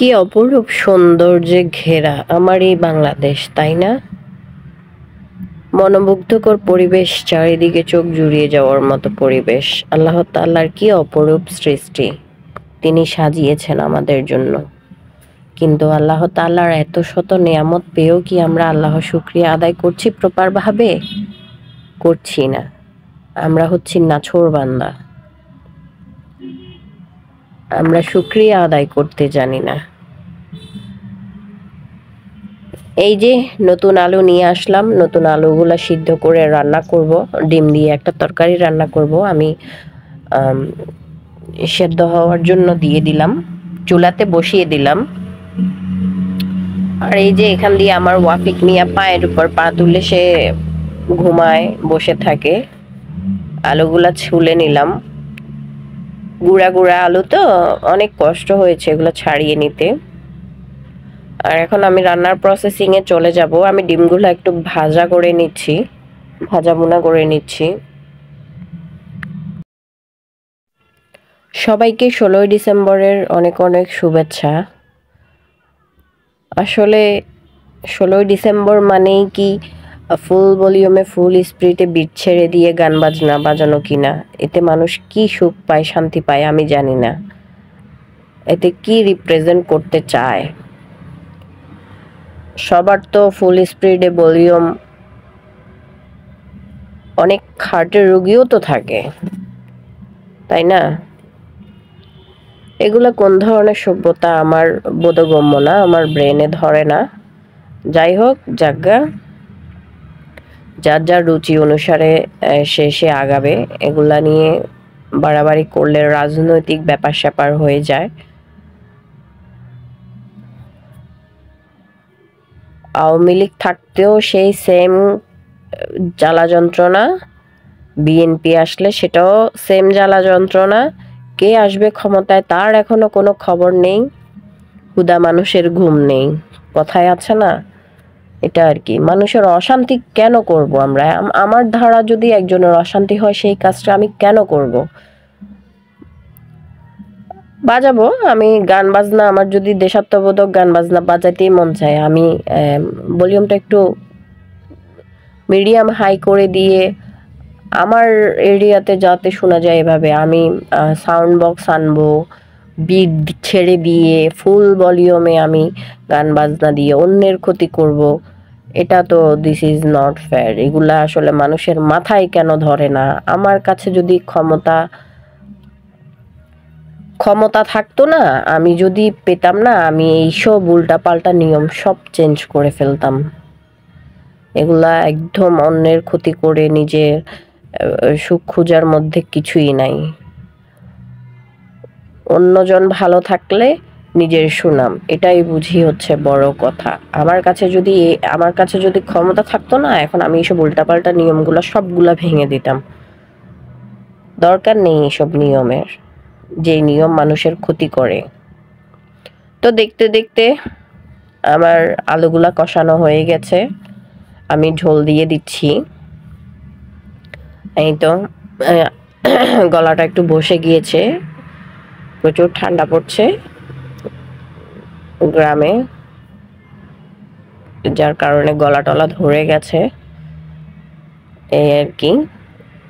কি অপরূপ সৌন্দর্যে ঘেরা আমার এই বাংলাদেশ, তাই না? মনোমুগ্ধকর পরিবেশ, চারিদিকে চোখ জুড়িয়ে যাওয়ার মতো পরিবেশ। আল্লাহ তাআলার কি অপরূপ সৃষ্টি তিনি সাজিয়েছেন আমাদের জন্য। কিন্তু আল্লাহ তাআলার এত শত নেয়ামত পেয়েও কি আমরা আল্লাহর শুকরিয়া আদায় করছি প্রপার ভাবে? করছি না। আমরা হচ্ছি নাছোড়বান্দা। আমরা শুকরিয়া আদায় করতে জানি না। এই যে নতুন আলু নিয়ে আসলাম, নতুন আলুগুলা সিদ্ধ করে রান্না করব, ডিম দিয়ে একটা তরকারি রান্না করব। আমি সেদ্ধ হওয়ার জন্য দিয়ে দিলাম, চুলাতে বসিয়ে দিলাম। আর এই যে এখান দিয়ে আমার ওয়াফিক মিয়া পায়ের উপর পা তুলে সে ঘুমায়, বসে থাকে। আলুগুলা ছুলে নিলাম, গুঁড়া গুঁড়া আলু তো অনেক কষ্ট হয়েছে এগুলো ছাড়িয়ে নিতে। আর এখন আমি রান্নার প্রসেসিং এ চলে যাব। আমি ডিমগুলো একটু ভাজা করে নিচ্ছি, ভাজা ভুনা করে নিচ্ছি। সবাইকে 16ই ডিসেম্বরের অনেক অনেক শুভেচ্ছা। আসলে 16ই ডিসেম্বর মানেই কি ফুল ভলিউমে ফুল স্পিরিটে বিট ছেড়ে দিয়ে গান বাজনা বাজানো কিনা? এতে মানুষ কি সুখ পায়, শান্তি পায় আমি জানি না। এতে কি রিপ্রেজেন্ট করতে চায়? সবার তো ফুল স্পিরিটে ভলিউম, অনেক হার্টের রোগীও তো থাকে, তাই না? এগুলা কোন ধরনের সভ্যতা আমার বোধগম্য না, আমার ব্রেনে ধরে না। যাই হোক, যাজ্ঞা, যার যার রুচি অনুসারে সে আগাবে। এগুলা নিয়ে বাড়াবাড়ি করলে রাজনৈতিক ব্যাপার স্যাপার হয়ে যায়। আওয়ামী লীগ থাকতেও সেই সেম জ্বালা যন্ত্রণা, বিএনপি আসলে সেটাও সেম জ্বালা যন্ত্রণা। কে আসবে ক্ষমতায় তার এখনো কোনো খবর নেই, হুদা মানুষের ঘুম নেই, কথায় আছে না? এটা আর কি। মানুষের অশান্তি কেন করব আমরা? আমার ধারা যদি একজনের অশান্তি হয় সেই কাজটা আমি কেন করব? বাজাবো আমি গান বাজনা, আমার যদি দেশাত্মবোধক গান বাজনা বাজাতেই মন চায়, আমি ভলিউমটা একটু মিডিয়াম হাই করে দিয়ে আমার এরিয়াতে যাতে শোনা যায় এভাবে আমি সাউন্ড বক্স আনবো, বিট ছেড়ে দিয়ে ফুল ভলিউমে আমি গান বাজনা দিয়ে অন্যের ক্ষতি করব। এটা তো দিস ইজ নট ফেয়ার। এগুলা আসলে মানুষের মাথায় কেন ধরে না? আমার কাছে যদি ক্ষমতা থাকতো না, আমি যদি পেতাম না, আমি এইসব উল্টাপাল্টা নিয়ম সব চেঞ্জ করে ফেলতাম। এগুলা একদম অন্যের ক্ষতি করে নিজের সুখ খোঁজার মধ্যে কিছুই নাই। অন্যজন ভালো থাকলে নিজের সুনাম, এটাই বুঝি হচ্ছে বড় কথা। আমার কাছে যদি ক্ষমতা থাকতো না, এখন আমি এইসব উল্টাপাল্টা নিয়মগুলা সবগুলা ভেঙে দিতাম। দরকার নেই এসব নিয়মের, যে নিয়ম মানুষের ক্ষতি করে। তো দেখতে দেখতে আমার আলুগুলা কষানো হয়ে গেছে, আমি ঝোল দিয়ে দিচ্ছি। এই তো গলাটা একটু বসে গিয়েছে, প্রচুর ঠান্ডা পড়ছে গ্রামে, যার কারণে গলা টলা ধরে গেছে, এই আর কি,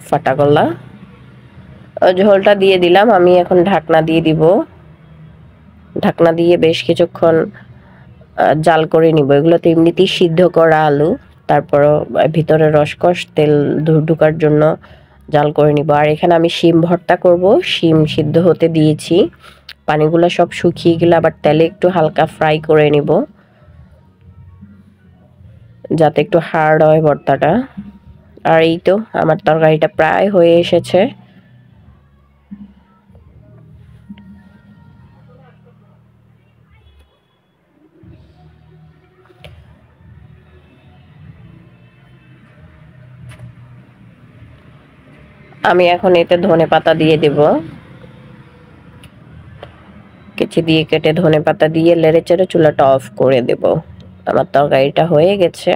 ফাটা গলা। ঝোলটা দিয়ে দিলাম, আমি এখন ঢাকনা দিয়ে দিব। ঢাকনা দিয়ে বেশ কিছুক্ষণ জাল করে নিব। এগুলো তো এমনিতেই সিদ্ধ করা আলু, তারপরও ভিতরে রসকস তেল ঢুকার জন্য জাল করে নিব। আর এখানে আমি শিম ভর্তা করব, শিম সিদ্ধ হতে দিয়েছি, পানিগুলো সব শুকিয়ে গেলে আবার তেলে একটু হালকা ফ্রাই করে নিব, যাতে একটু হার্ড হয় ভর্তাটা। আর এই তো আমার তরকারিটা প্রায় হয়ে এসেছে। আমি এখন এতে ধনেপাতা দিয়ে দেব, কেচি দিয়ে কেটে ধনেপাতা দিয়ে লেড়ে চেড়ে চুলাটা অফ করে দেব। আমার তরকারিটা হয়ে গেছে।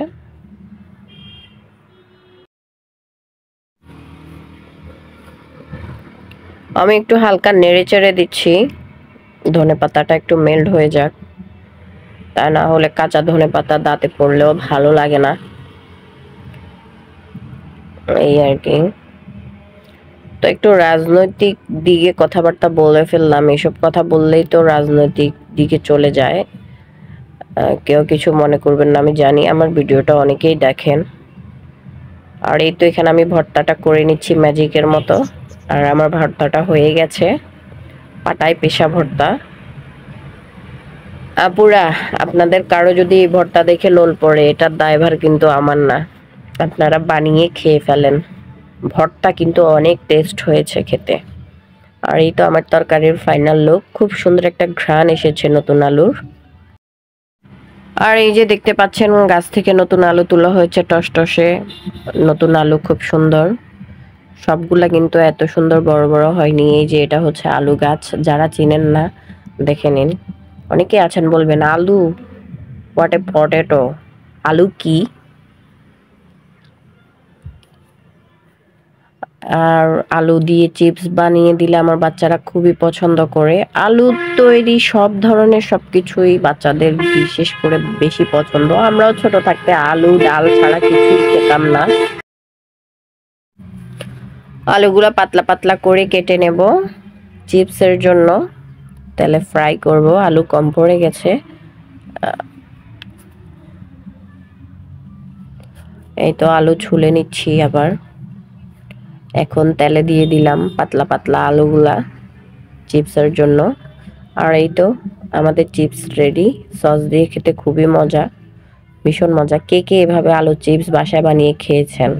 আমি একটু হালকা নেড়ে চেড়ে দিচ্ছি, ধনেপাতাটা একটু মেল্ট হয়ে যাক। তা না হলে কাঁচা ধনেপাতা দাঁতে পড়লেও ভালো লাগে না, এই আর কি। তো একটু রাজনৈতিক দিকে কথাবার্তা বলে ফেললাম, এসব কথা বললেই তো রাজনৈতিক দিকে চলে যায়। কেউ কিছু মনে করবেন না, আমি জানি আমার ভিডিওটা অনেকেই দেখেন। আর এই তো এখানে আমি ভর্তাটা করে নিচ্ছি ম্যাজিকের মতো। আর আমার ভর্তাটা হয়ে গেছে, পাটায় পেশা ভর্তা। আপুরা, আপনাদের কারো যদি ভর্তা দেখে লোল পড়ে, এটার দায়ভার কিন্তু আমার না, আপনারা বানিয়ে খেয়ে ফেলেন। ভর্তা কিন্তু অনেক টেস্ট হয়েছে খেতে। আর এই তো আমার তরকারির ফাইনাল লুক, খুব সুন্দর একটা ঘ্রাণ এসেছে নতুন আলুর। আর এই যে দেখতে পাচ্ছেন গাছ থেকে নতুন আলু তোলা হয়েছে টসটসে নতুন আলু, খুব সুন্দর। সবগুলা কিন্তু এত সুন্দর বড় বড় হয়নি। এই যে এটা হচ্ছে আলু গাছ, যারা চিনেন না দেখে নিন। অনেকে আছেন বলবেন আলু, হোয়াট এ পটেটো, আলু কি? আর আলু দিয়ে চিপস বানিয়ে দিলে আমার বাচ্চারা খুবই পছন্দ করে। আলু তৈরি সব ধরনের সবকিছুই বাচ্চাদের বিশেষ করে বেশি পছন্দ। আমরাও ছোট থাকতে আলু ডাল ছাড়া কিছুই খেতাম না। আলুগুলো পাতলা পাতলা করে কেটে নেব চিপসের জন্য, তেলে ফ্রাই করব। আলু কম পড়ে গেছে। এই তো আলু ছুলে নিচ্ছি আবার। এখন তেলে দিয়ে দিলাম পাতলা পাতলা আলুগুলা চিপসের জন্য। আর এই তো আমাদের চিপস রেডি। সস দিয়ে খেতে খুবই মজা, ভীষণ মজা। কে কে এভাবে আলু চিপস বাসায় বানিয়ে খেয়েছেন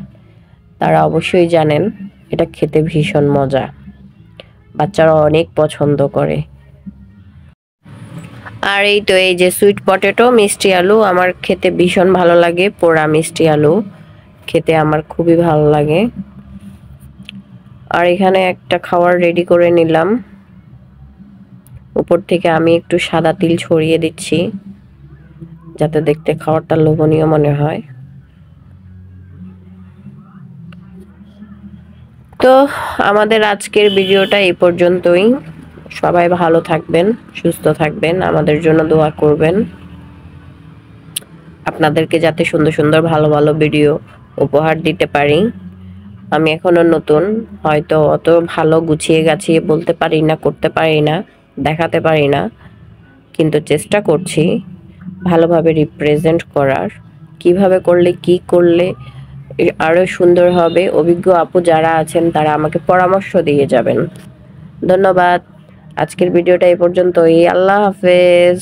তারা অবশ্যই জানেন এটা খেতে ভীষণ মজা, বাচ্চারা অনেক পছন্দ করে। আর এই তো এই যে সুইট পটেটো মিষ্টি আলু আমার খেতে ভীষণ ভালো লাগে। পোড়া মিষ্টি আলু খেতে আমার খুবই ভালো লাগে। আর এখানে একটা খাবার রেডি করে নিলাম, উপর থেকে আমি একটু সাদা তিল ছড়িয়ে দিচ্ছি যাতে দেখতে খাবারটা লোভনীয় মনে হয়। তো আমাদের আজকের ভিডিওটা এই পর্যন্তই। সবাই ভালো থাকবেন, সুস্থ থাকবেন, আমাদের জন্য দোয়া করবেন। আপনাদেরকে যাতে সুন্দর সুন্দর ভালো ভালো ভিডিও উপহার দিতে পারি। আমি এখনো নতুন, হয়তো অত ভালো গুছিয়ে গাছিয়ে বলতে পারি না, করতে পারি না, দেখাতে পারি না, কিন্তু চেষ্টা করছি ভালোভাবে রিপ্রেজেন্ট করার। কিভাবে করলে কি করলে আরো সুন্দর হবে, অভিজ্ঞ আপু যারা আছেন তারা আমাকে পরামর্শ দিয়ে যাবেন। ধন্যবাদ। আজকের ভিডিওটা এই পর্যন্তই। আল্লাহ হাফেজ।